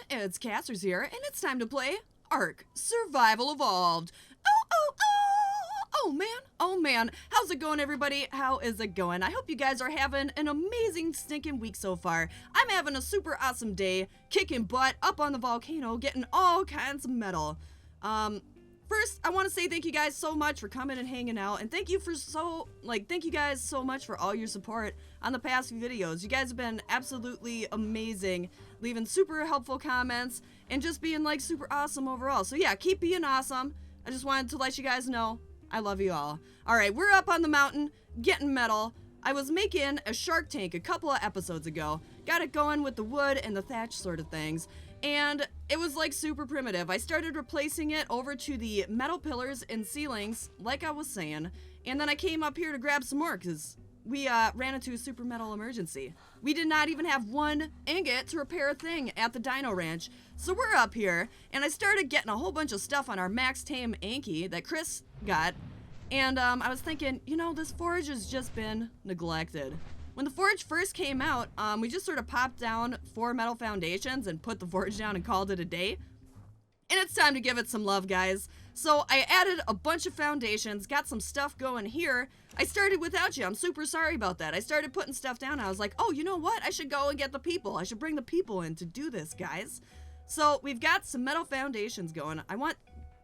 it's Cassers here, and it's time to play ARK Survival Evolved. Oh man, how's it going, everybody? How is it going? I hope you guys are having an amazing stinking week so far. I'm having a super awesome day, kicking butt up on the volcano, getting all kinds of metal. First, I want to say thank you guys so much for coming and hanging out, and thank you guys so much for all your support on the past few videos. You guys have been absolutely amazing, leaving super helpful comments, and just being like super awesome overall. So yeah, keep being awesome. I just wanted to let you guys know I love you all. Alright, we're up on the mountain, getting metal. I was making a shark tank a couple of episodes ago. Got it going with the wood and the thatch sort of things. And it was like super primitive. I started replacing it over to the metal pillars and ceilings, like I was saying. And then I came up here to grab some more because we ran into a super metal emergency. We did not even have one ingot to repair a thing at the Dino Ranch. So we're up here, and I started getting a whole bunch of stuff on our max tame Anki that Chris got. And I was thinking, you know, this forge has just been neglected. When the forge first came out, we just sort of popped down 4 metal foundations and put the forge down and called it a day. And it's time to give it some love, guys. So I added a bunch of foundations, got some stuff going here. I started without you. I'm super sorry about that. I started putting stuff down. I was like, oh, you know what? I should go and get the people. I should bring the people in to do this, guys. So we've got some metal foundations going. I want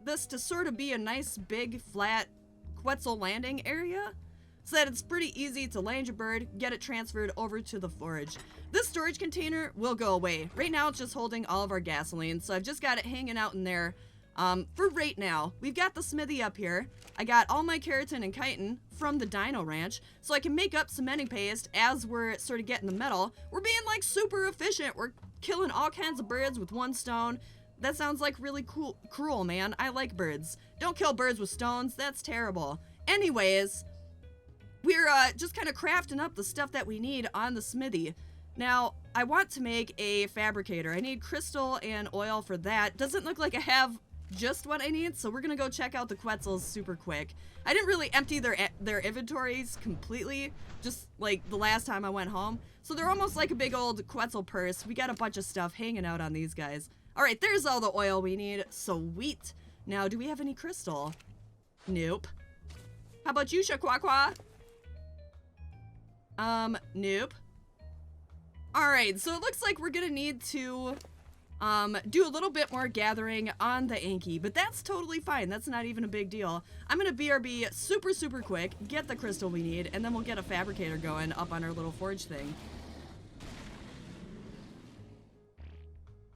this to sort of be a nice, big, flat Quetzal landing area, so that it's pretty easy to land your bird, get it transferred over to the forge. This storage container will go away. Right now it's just holding all of our gasoline, so I've just got it hanging out in there for right now. We've got the smithy up here. I got all my keratin and chitin from the Dino Ranch, so I can make up cementing paste as we're sort of getting the metal. We're being like super efficient. We're killing all kinds of birds with 1 stone. That sounds like really cruel, man. I like birds. Don't kill birds with stones. That's terrible. Anyways, we're just kind of crafting up the stuff that we need on the smithy. Now, I want to make a fabricator. I need crystal and oil for that. Doesn't look like I have just what I need, so we're gonna go check out the Quetzals super quick. I didn't really empty their inventories completely, just like the last time I went home. So they're almost like a big old Quetzal purse. We got a bunch of stuff hanging out on these guys. Alright, there's all the oil we need. Sweet. Now, do we have any crystal? Nope. How about you, Shaquaqua? Nope. Alright, so it looks like we're gonna need to, do a little bit more gathering on the Anki, but that's totally fine. That's not even a big deal. I'm gonna BRB super quick, get the crystal we need, and then we'll get a fabricator going up on our little forge thing.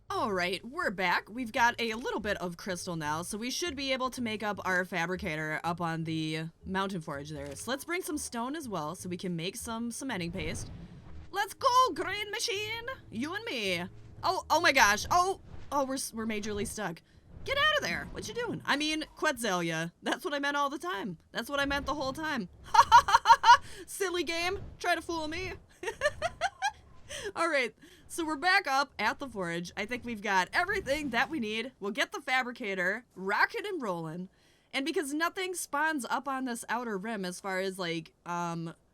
Alright, we're back. We've got a little bit of crystal now, so we should be able to make up our fabricator up on the mountain forge there. So let's bring some stone as well, so we can make some cementing paste. Let's go, grain machine! You and me. Oh my gosh. Oh, we're majorly stuck. Get out of there. What you doing? I mean, Quetzalia. That's what I meant all the time. That's what I meant the whole time. Ha ha ha ha! Silly game. Try to fool me. Alright, so we're back up at the forge. I think we've got everything that we need. We'll get the fabricator, rocking and rolling. And because nothing spawns up on this outer rim as far as like,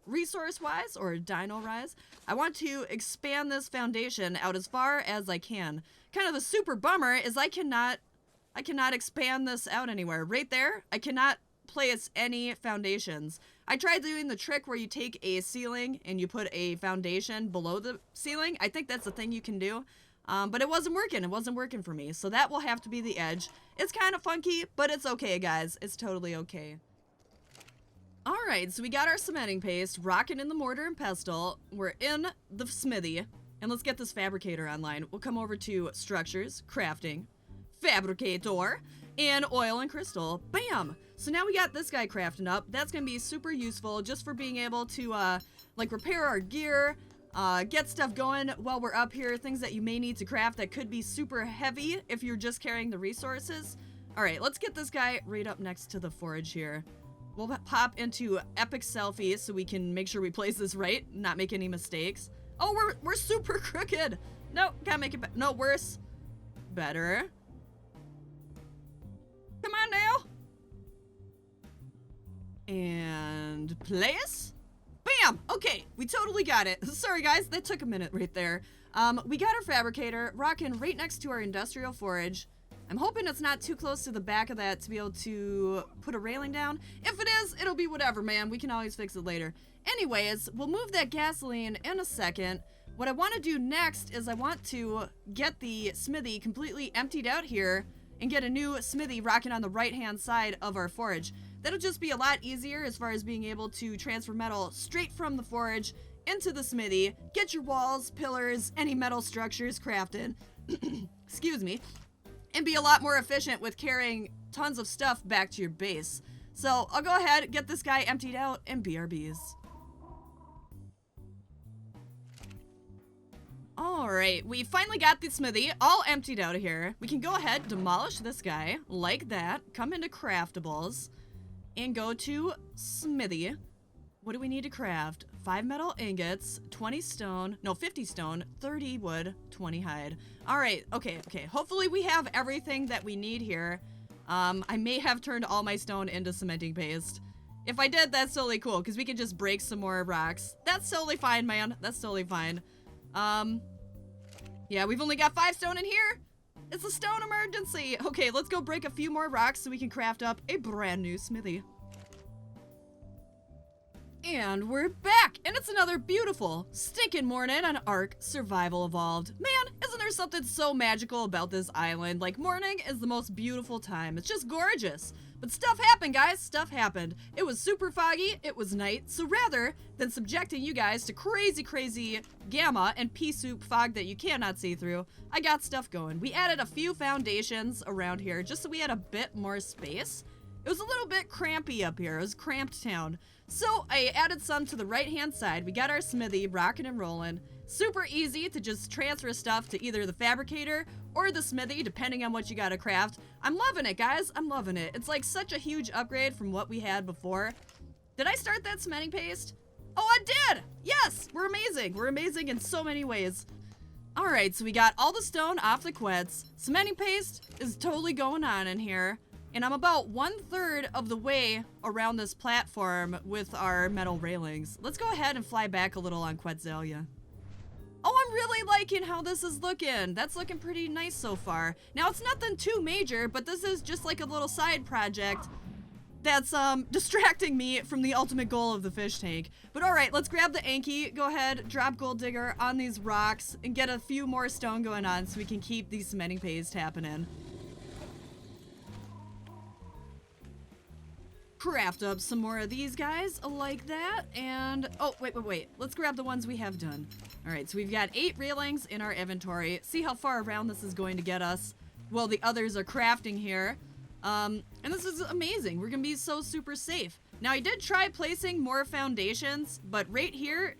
resource-wise or dino-wise, I want to expand this foundation out as far as I can. Kind of the super bummer is I cannot expand this out anywhere. Right there, I cannot place any foundations. I tried doing the trick where you take a ceiling and you put a foundation below the ceiling. I think that's the thing you can do. But it wasn't working. It wasn't working for me. So that will have to be the edge. It's kind of funky, but it's okay, guys. It's totally okay. Alright, so we got our cementing paste, rocking in the mortar and pestle. We're in the smithy. And let's get this fabricator online. We'll come over to structures, crafting, fabricator, and oil and crystal. Bam! So now we got this guy crafting up. That's gonna be super useful just for being able to, like, repair our gear, get stuff going while we're up here. Things that you may need to craft that could be super heavy if you're just carrying the resources. Alright, let's get this guy right up next to the forge here. We'll pop into epic selfies so we can make sure we place this right, not make any mistakes. Oh, we're super crooked! No, can't make it no, worse. Better. Come on now! And place. Bam! Okay, we totally got it. Sorry guys, that took a minute right there. We got our fabricator rocking right next to our industrial forage. I'm hoping it's not too close to the back of that to be able to put a railing down. If it is, it'll be whatever, man. We can always fix it later. Anyways, we'll move that gasoline in a second. What I want to do next is I want to get the smithy completely emptied out here and get a new smithy rocking on the right-hand side of our forage. That'll just be a lot easier as far as being able to transfer metal straight from the forage into the smithy, get your walls, pillars, any metal structures crafted, excuse me, and be a lot more efficient with carrying tons of stuff back to your base. So I'll go ahead, get this guy emptied out, and BRBs. Alright, we finally got the smithy all emptied out of here. We can go ahead, demolish this guy, like that, come into craftables, and go to smithy. What do we need to craft? 5 metal ingots, 20 stone, no, 50 stone, 30 wood, 20 hide. Alright, okay. Hopefully we have everything that we need here. I may have turned all my stone into cementing paste. If I did, that's totally cool, because we can just break some more rocks. That's totally fine, man. That's totally fine. Yeah, we've only got 5 stone in here. It's a stone emergency. Okay, let's go break a few more rocks so we can craft up a brand new smithy. And we're back, and it's another beautiful, stinking morning on ARK Survival Evolved. Man, isn't there something so magical about this island? Like, morning is the most beautiful time. It's just gorgeous. But stuff happened, guys. Stuff happened. It was super foggy. It was night. So rather than subjecting you guys to crazy gamma and pea soup fog that you cannot see through, I got stuff going. We added a few foundations around here just so we had a bit more space. It was a little bit crampy up here. It was a cramped town. So I added some to the right-hand side. We got our smithy rocking and rolling. Super easy to just transfer stuff to either the fabricator or the smithy, depending on what you gotta craft. I'm loving it, guys. I'm loving it. It's like such a huge upgrade from what we had before. Did I start that cementing paste? Oh, I did! Yes! We're amazing. We're amazing in so many ways. Alright, so we got all the stone off the quets. Cementing paste is totally going on in here. And I'm about 1/3 of the way around this platform with our metal railings. Let's go ahead and fly back a little on Quetzalcoatl. Oh, I'm really liking how this is looking. That's looking pretty nice so far. Now, it's nothing too major, but this is just like a little side project that's distracting me from the ultimate goal of the fish tank. But all right, let's grab the Anki, go ahead, drop gold digger on these rocks, and get a few more stone going on so we can keep these cementing paste happening. Craft up some more of these guys like that, and oh, wait. Let's grab the ones we have done. All right, so we've got 8 railings in our inventory. See how far around this is going to get us while the others are crafting here. And this is amazing. We're gonna be so super safe. Now, I did try placing more foundations, but right here,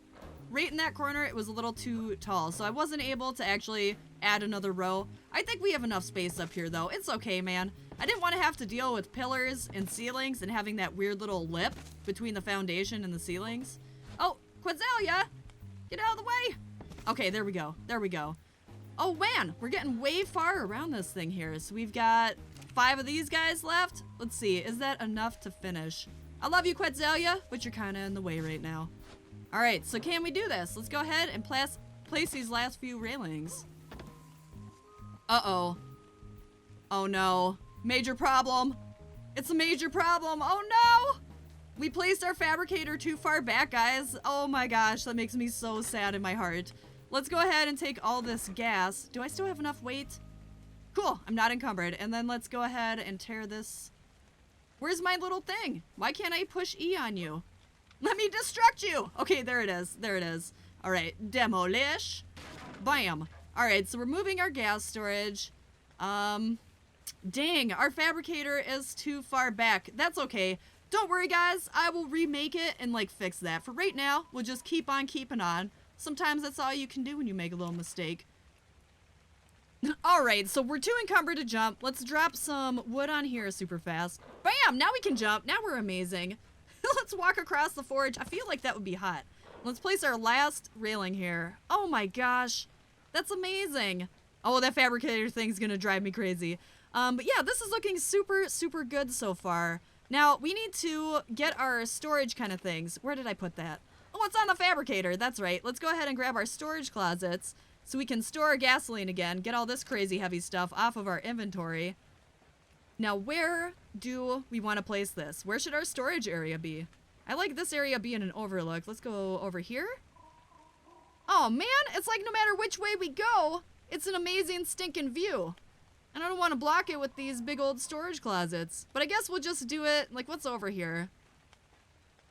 right in that corner, it was a little too tall, so I wasn't able to actually add another row. I think we have enough space up here, though. It's okay, man. I didn't want to have to deal with pillars and ceilings and having that weird little lip between the foundation and the ceilings. Oh, Quetzalcoatl, get out of the way. Okay, there we go. There we go. Oh, man, we're getting way far around this thing here. So we've got 5 of these guys left. Let's see, is that enough to finish? I love you, Quetzalcoatl, but you're kind of in the way right now. All right, so can we do this? Let's go ahead and place these last few railings. Uh-oh. Oh, no. Major problem. It's a major problem. Oh, no! We placed our fabricator too far back, guys. Oh, my gosh. That makes me so sad in my heart. Let's go ahead and take all this gas. Do I still have enough weight? Cool. I'm not encumbered. And then let's go ahead and tear this. Where's my little thing? Why can't I push E on you? Let me destruct you! Okay, there it is. There it is. All right. Demolish. Bam. All right, so we're moving our gas storage. Dang, our fabricator is too far back. That's okay. Don't worry, guys. I will remake it and, like, fix that. For right now, we'll just keep on keeping on. Sometimes that's all you can do when you make a little mistake. Alright, so we're too encumbered to jump. Let's drop some wood on here super fast. Bam! Now we can jump. Now we're amazing. Let's walk across the forge. I feel like that would be hot. Let's place our last railing here. Oh my gosh. That's amazing. Oh, that fabricator thing's gonna drive me crazy. But yeah, this is looking super good so far. Now, we need to get our storage kind of things. Where did I put that? Oh, it's on the fabricator. That's right. Let's go ahead and grab our storage closets. so we can store our gasoline again, get all this crazy heavy stuff off of our inventory. Now, where do we want to place this? Where should our storage area be? I like this area being an overlook. Let's go over here. Oh man, it's like no matter which way we go, it's an amazing stinking view. And I don't want to block it with these big old storage closets. But I guess we'll just do it, like what's over here?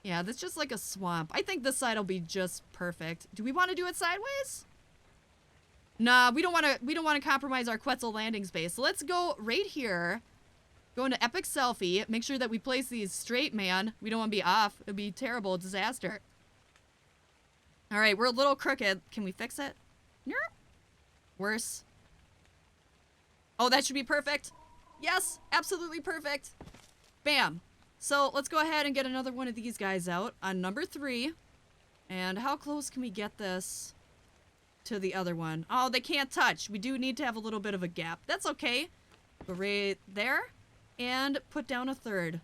Yeah, that's just like a swamp. I think this side will be just perfect. Do we want to do it sideways? Nah, we don't want to compromise our Quetzal landing space. So let's go right here. Go into Epic Selfie. Make sure that we place these straight, man. We don't want to be off. It'd be a terrible disaster. All right, we're a little crooked. Can we fix it? Worse. Oh, that should be perfect. Yes, absolutely perfect. Bam. So let's go ahead and get another one of these guys out on number 3. And how close can we get this to the other one? Oh, they can't touch. We do need to have a little bit of a gap. That's okay. Go right there and put down a third.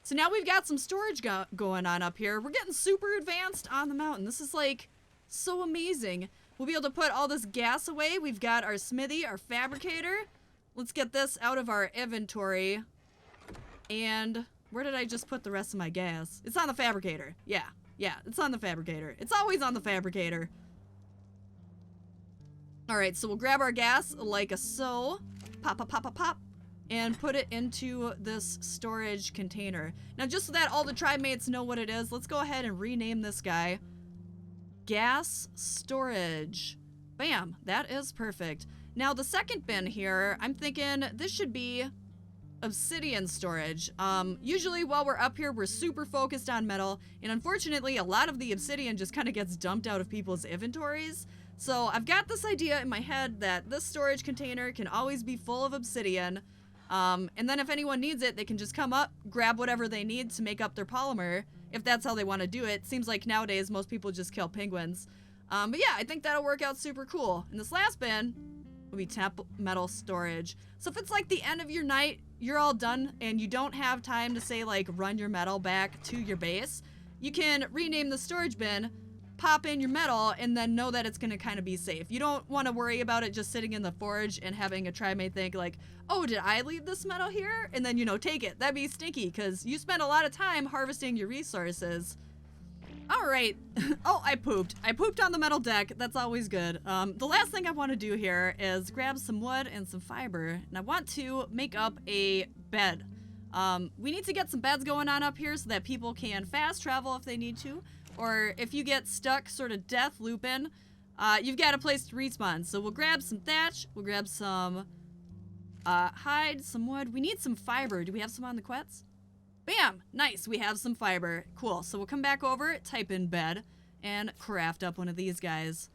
So now we've got some storage going on up here. We're getting super advanced on the mountain. This is like so amazing. We'll be able to put all this gas away. We've got our smithy, our fabricator. Let's get this out of our inventory. And where did I just put the rest of my gas? It's on the fabricator. Yeah, it's on the fabricator. It's always on the fabricator. All right, so we'll grab our gas like so. Pop, pop, pop, pop, pop. And put it into this storage container. Now, just so that all the Tribemates know what it is, let's go ahead and rename this guy. Gas storage. Bam, that is perfect. Now the second bin here, I'm thinking this should be obsidian storage. Usually while we're up here, we're super focused on metal, and unfortunately a lot of the obsidian just kind of gets dumped out of people's inventories. So I've got this idea in my head that this storage container can always be full of obsidian, and then if anyone needs it, they can just come up, grab whatever they need to make up their polymer, if that's how they want to do it. Seems like nowadays most people just kill penguins. But yeah, I think that'll work out super cool. And this last bin will be temp metal storage. So if it's like the end of your night, you're all done, and you don't have time to say like run your metal back to your base, you can rename the storage bin, pop in your metal, and then know that it's going to kind of be safe. You don't want to worry about it just sitting in the forge and having a Tribemate think like, oh, did I leave this metal here? And then, you know, take it. That'd be stinky because you spend a lot of time harvesting your resources. All right. Oh, I pooped. I pooped on the metal deck. That's always good. The last thing I want to do here is grab some wood and some fiber, and I want to make up a bed. We need to get some beds going on up here so that people can fast travel if they need to, or if you get stuck sort of death looping, you've got a place to respawn. So we'll grab some thatch, we'll grab some hide, some wood. We need some fiber. Do we have some on the Quetz? Bam! Nice, we have some fiber. Cool, so we'll come back over, type in bed, and craft up one of these guys.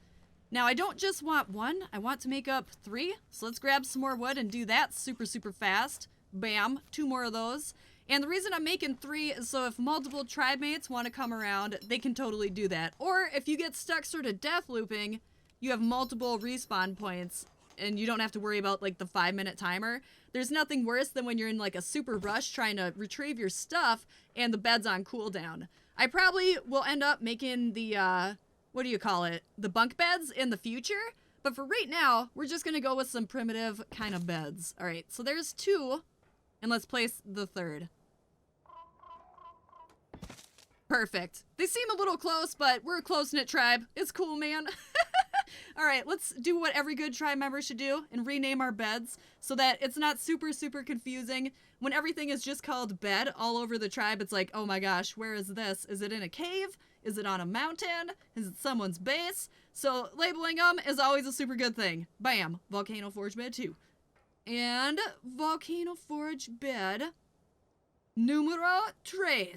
Now, I don't just want one, I want to make up 3. So let's grab some more wood and do that super, super fast. Bam, 2 more of those. And the reason I'm making 3 is so if multiple Tribemates want to come around, they can totally do that. Or if you get stuck sort of death looping, you have multiple respawn points, and you don't have to worry about like the 5-minute timer. There's nothing worse than when you're in like a super rush trying to retrieve your stuff and the bed's on cooldown. I probably will end up making the, what do you call it? The bunk beds in the future. But for right now, we're just gonna go with some primitive kind of beds. All right, so there's 2, and let's place the 3rd. Perfect. They seem a little close, but we're a close-knit tribe. It's cool, man. All right, let's do what every good tribe member should do and rename our beds so that it's not super, super confusing. When everything is just called bed all over the tribe, it's like, oh my gosh, where is this? Is it in a cave? Is it on a mountain? Is it someone's base? So labeling them is always a super good thing. Bam, Volcano Forge Bed 2. And Volcano Forge Bed numero 3.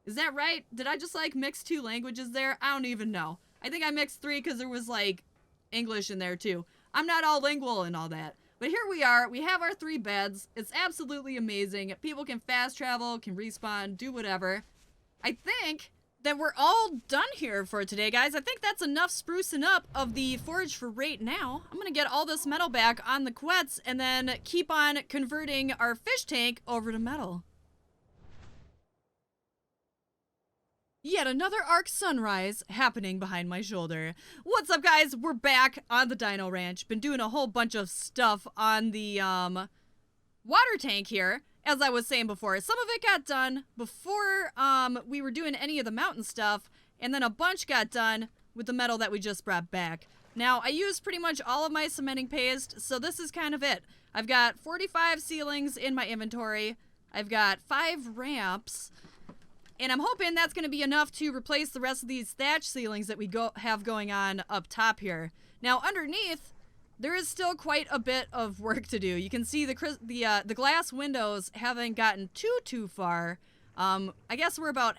Is that right? Did I just like mix 2 languages there? I don't even know. I think I mixed 3 because there was like English in there too. I'm not all lingual and all that. But here we are. We have our 3 beds. It's absolutely amazing. People can fast travel, can respawn, do whatever. I think that we're all done here for today, guys. I think that's enough sprucing up of the forge for right now. I'm gonna get all this metal back on the Quetz and then keep on converting our fish tank over to metal. Yet another ARK sunrise happening behind my shoulder. What's up, guys? We're back on the Dino Ranch. Been doing a whole bunch of stuff on the water tank here. As I was saying before, some of it got done before we were doing any of the mountain stuff, and then a bunch got done with the metal that we just brought back. Now, I used pretty much all of my cementing paste, so this is kind of it. I've got 45 ceilings in my inventory. I've got 5 ramps. And I'm hoping that's going to be enough to replace the rest of these thatch ceilings that we have going on up top here. Now, underneath, there is still quite a bit of work to do. You can see the glass windows haven't gotten too far. I guess we're about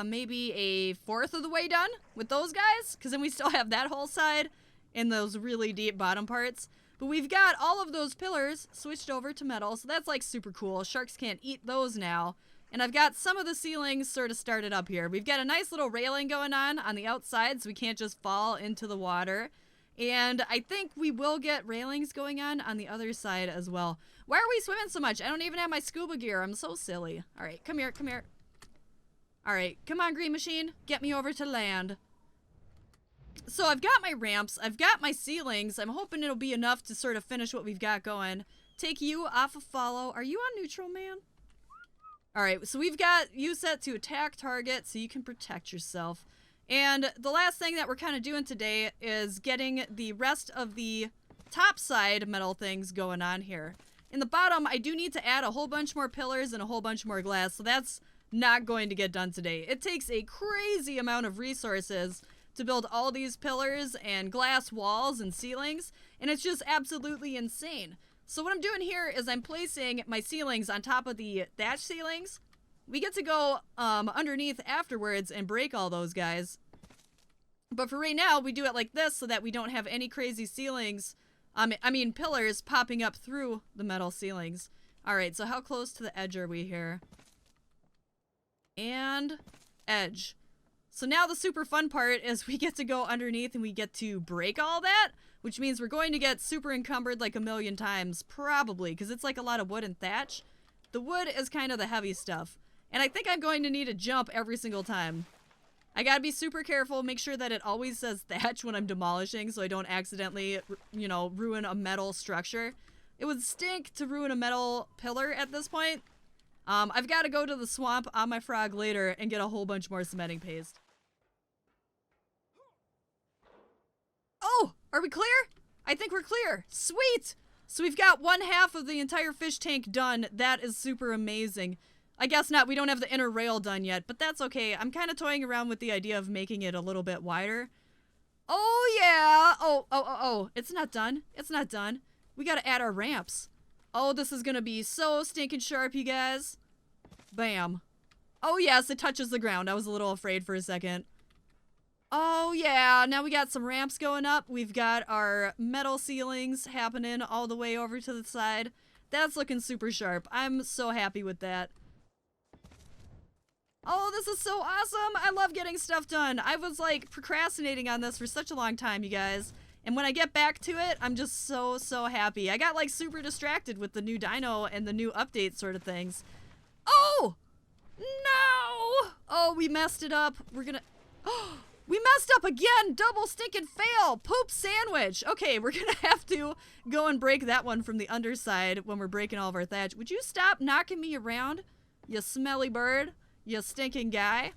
maybe a fourth of the way done with those guys, because then we still have that whole side and those really deep bottom parts. But we've got all of those pillars switched over to metal, so that's like super cool. Sharks can't eat those now. And I've got some of the ceilings sort of started up here. We've got a nice little railing going on the outside so we can't just fall into the water. And I think we will get railings going on the other side as well. Why are we swimming so much? I don't even have my scuba gear. I'm so silly. All right, come here, come here. All right, come on, Green Machine. Get me over to land. So I've got my ramps. I've got my ceilings. I'm hoping it'll be enough to sort of finish what we've got going. Take you off of follow. Are you on neutral, man? Alright, so we've got you set to attack target so you can protect yourself. And the last thing that we're kind of doing today is getting the rest of the top side metal things going on here. In the bottom, I do need to add a whole bunch more pillars and a whole bunch more glass, so that's not going to get done today. It takes a crazy amount of resources to build all these pillars and glass walls and ceilings, and it's just absolutely insane. So what I'm doing here is I'm placing my ceilings on top of the thatch ceilings. We get to go underneath afterwards and break all those guys. But for right now, we do it like this so that we don't have any crazy ceilings, pillars popping up through the metal ceilings. All right, so how close to the edge are we here? And edge. So now the super fun part is we get to go underneath and we get to break all that, which means we're going to get super encumbered like a million times, probably, because it's like a lot of wood and thatch. The wood is kind of the heavy stuff, and I think I'm going to need to jump every single time. I gotta be super careful, make sure that it always says thatch when I'm demolishing so I don't accidentally, ruin a metal structure. It would stink to ruin a metal pillar at this point. I've got to go to the swamp on my frog later and get a whole bunch more cementing paste. Oh, are we clear? I think we're clear. Sweet! So we've got 1/2 of the entire fish tank done. That is super amazing. I guess not. We don't have the inner rail done yet, but that's okay. I'm kind of toying around with the idea of making it a little bit wider. Oh, yeah. Oh. It's not done. It's not done. We got to add our ramps. Oh, this is going to be so stinking sharp, you guys. Bam. Oh, yes, it touches the ground. I was a little afraid for a second. Oh, yeah, now we got some ramps going up. We've got our metal ceilings happening all the way over to the side. That's looking super sharp. I'm so happy with that. Oh, this is so awesome. I love getting stuff done. I was, procrastinating on this for such a long time, you guys. And when I get back to it, I'm just so happy. I got, super distracted with the new dino and the new update sort of things. Oh! No! Oh, we messed it up. We're gonna... Oh! We messed up again! Double stinking fail! Poop sandwich! Okay, we're gonna have to go and break that one from the underside when we're breaking all of our thatch. Would you stop knocking me around? You smelly bird? You stinking guy?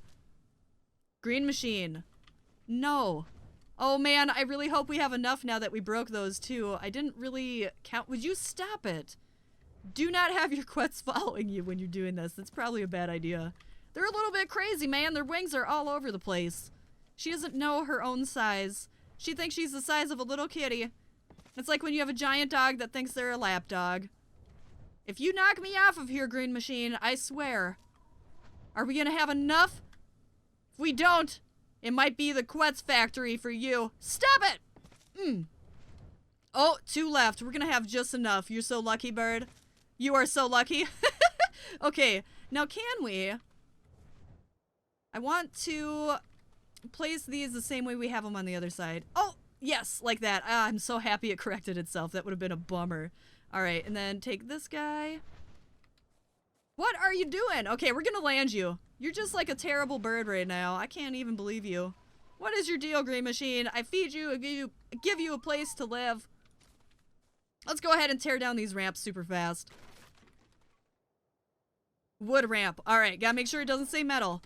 Green Machine. No. Oh man, I really hope we have enough now that we broke those two. I didn't really count. Would you stop it? Do not have your quets following you when you're doing this. That's probably a bad idea. They're a little bit crazy, man. Their wings are all over the place. She doesn't know her own size. She thinks she's the size of a little kitty. It's like when you have a giant dog that thinks they're a lap dog. If you knock me off of here, Green Machine, I swear. Are we gonna have enough? If we don't, it might be the Quetz factory for you. Stop it! Oh, 2 left. We're gonna have just enough. You're so lucky, bird. You are so lucky. Okay, now can we... I want to place these the same way we have them on the other side. Oh, yes, like that. Ah, I'm so happy it corrected itself. That would have been a bummer. All right, and then take this guy. What are you doing? Okay, we're gonna land you. You're just like a terrible bird right now. I can't even believe you. What is your deal, Green Machine? I feed you, I give you a place to live. Let's go ahead and tear down these ramps super fast. Wood ramp. Alright, gotta make sure it doesn't say metal.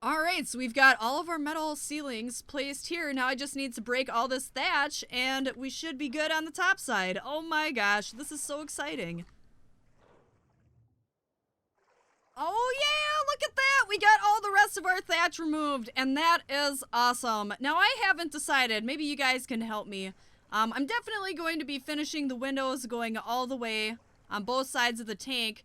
Alright, so we've got all of our metal ceilings placed here. Now I just need to break all this thatch and we should be good on the top side. Oh my gosh, this is so exciting. Oh yeah, look at that! We got all the rest of our thatch removed, and that is awesome. Now I haven't decided, maybe you guys can help me. I'm definitely going to be finishing the windows going all the way on both sides of the tank,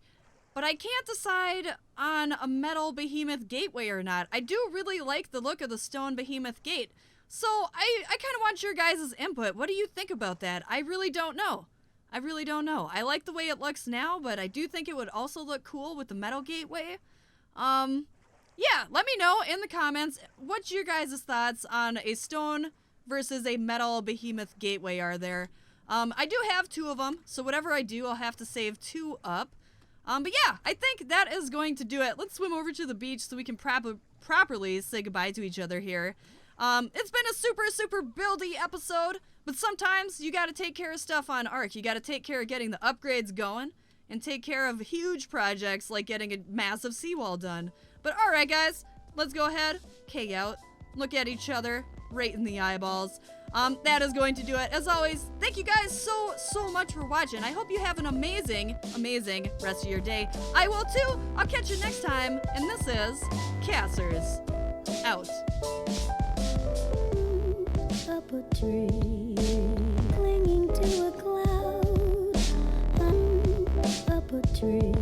but I can't decide on a metal behemoth gateway or not. I do really like the look of the stone behemoth gate, so I kind of want your guys' input. What do you think about that? I really don't know. I really don't know. I like the way it looks now, but I do think it would also look cool with the metal gateway. Yeah, let me know in the comments what your guys' thoughts on a stone versus a metal behemoth gateway are there. I do have 2 of them, so whatever I do, I'll have to save 2 up. But yeah, I think that is going to do it. Let's swim over to the beach so we can properly say goodbye to each other here. It's been a super buildy episode, but sometimes you gotta take care of stuff on ARK. You gotta take care of getting the upgrades going and take care of huge projects like getting a massive seawall done. But alright guys, let's go ahead, K out, look at each other, right in the eyeballs. That is going to do it. As always, thank you guys so much for watching. I hope you have an amazing rest of your day. I will too. I'll catch you next time, and this is Cassers out. Up a tree, clinging to a cloud. Up a tree.